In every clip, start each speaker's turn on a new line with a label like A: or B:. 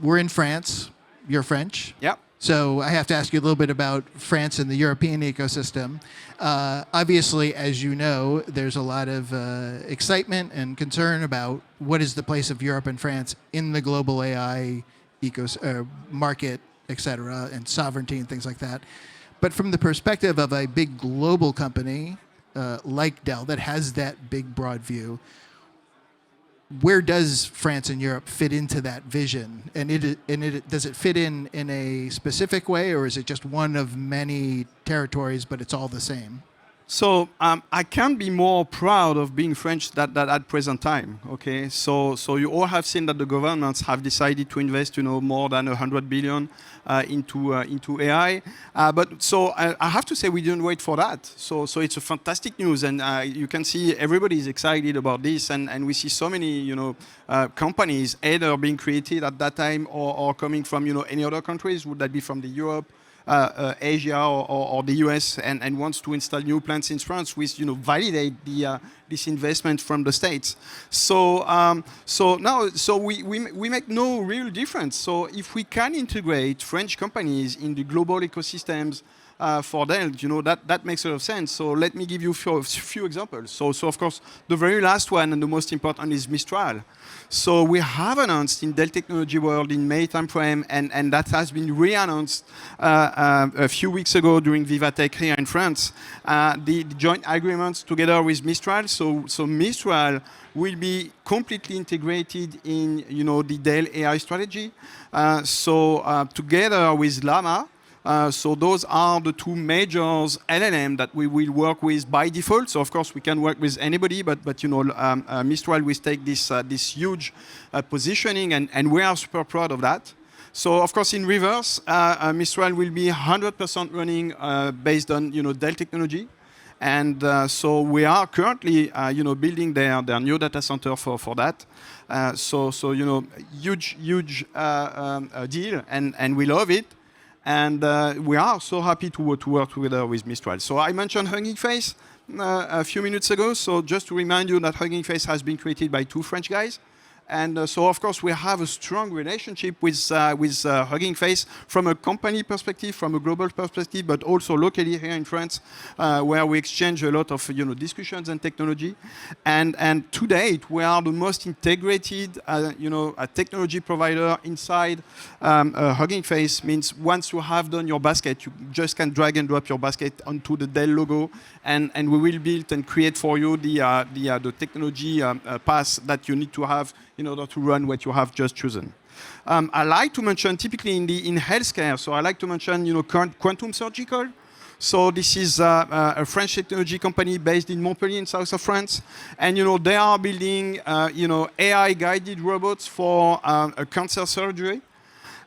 A: we're in France. You're French.
B: Yeah.
A: So I have to ask you a little bit about France and the European ecosystem. Obviously, as you know, there's a lot of excitement and concern about what is the place of Europe and France in the global AI market, et cetera, and sovereignty and things like that. But from the perspective of a big global company like Dell that has that big, broad view, where does France and Europe fit into that vision? And does it fit in a specific way, or is it just one of many territories, but it's all the same?
B: So I can't be more proud of being French that at present time. Okay, so you all have seen that the governments have decided to invest, more than 100 billion into AI. But so I have to say we didn't wait for that. So it's a fantastic news, and you can see everybody is excited about this, and we see so many companies either being created at that time or coming from any other countries. Would that be from the Europe? Asia or the US and wants to install new plants in France, which validate this investment from the States. So we make no real difference. So if we can integrate French companies in the global ecosystems for Dell, that makes a lot of sense. So let me give you a few examples. So of course the very last one and the most important is Mistral. So we have announced in Dell Technology World in May timeframe, and that has been re-announced a few weeks ago during Vivatech here in France, the joint agreements together with Mistral. So Mistral will be completely integrated in the Dell AI strategy. Together with Llama. So those are the two majors LLM that we will work with by default. So of course we can work with anybody, but Mistral will take this huge positioning, and we are super proud of that. So of course in reverse, Mistral will be 100% running based on Dell technology. And so we are currently, building their new data center for that. Huge deal, and we love it. And we are so happy to work together with Mistral. So I mentioned Hugging Face a few minutes ago. So just to remind you that Hugging Face has been created by two French guys. And so, of course, we have a strong relationship with Hugging Face from a company perspective, from a global perspective, but also locally here in France, where we exchange a lot of discussions and technology. And to date, we are the most integrated a technology provider inside Hugging Face. Means once you have done your basket, you just can drag and drop your basket onto the Dell logo, and we will build and create for you the technology path that you need to have in order to run what you have just chosen. I like to mention typically in healthcare, so I like to mention Quantum Surgical. So this is a French technology company based in Montpellier in south of France, and they are building AI-guided robots for a cancer surgery.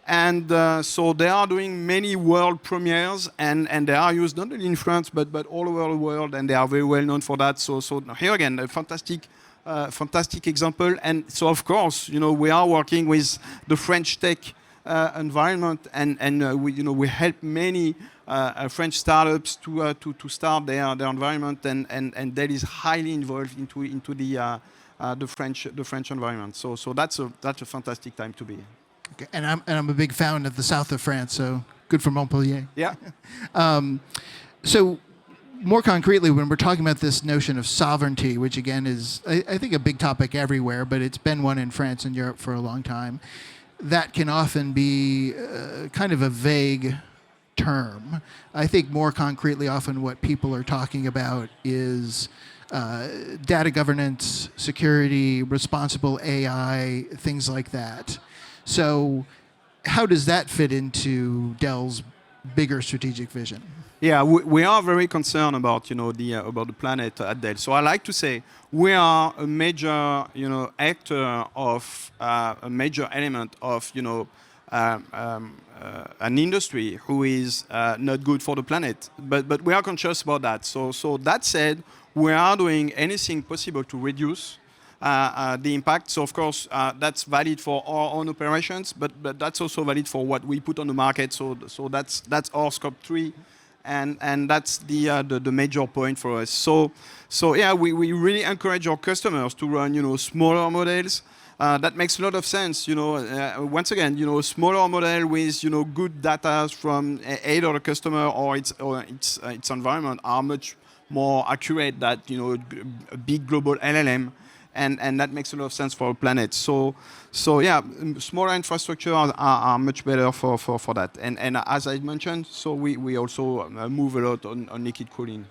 B: And so they are doing many world premieres, and they are used not only in France but all over the world, and they are very well known for that. So here again, a fantastic example. And so of course, we are working with the French tech environment, and we help many French startups to start their environment, and Dell is highly involved into the French environment. So that's a fantastic time to be.
A: Okay. And I'm a big fan of the south of France, so good for Montpellier.
B: Yeah.
A: So more concretely, when we're talking about this notion of sovereignty, which again is, I think, a big topic everywhere, but it's been one in France and Europe for a long time, that can often be kind of a vague term. I think more concretely, often what people are talking about is data governance, security, responsible AI, things like that. So how does that fit into Dell's bigger strategic vision?
B: Yeah, we are very concerned about about the planet at Dell. So I like to say we are a major actor of a major element of an industry who is not good for the planet. But we are conscious about that. So that said, we are doing anything possible to reduce the impact. So of course that's valid for our own operations, but that's also valid for what we put on the market. So that's our scope 3. And that's the major point for us. So yeah, we really encourage our customers to run smaller models, that makes a lot of sense. Once again, smaller model with good data from either the customer or its environment are much more accurate than a big global LLM, and that makes a lot of sense for a planet. So yeah, smaller infrastructure are much better for that. And as I mentioned, so we also move a lot on liquid cooling.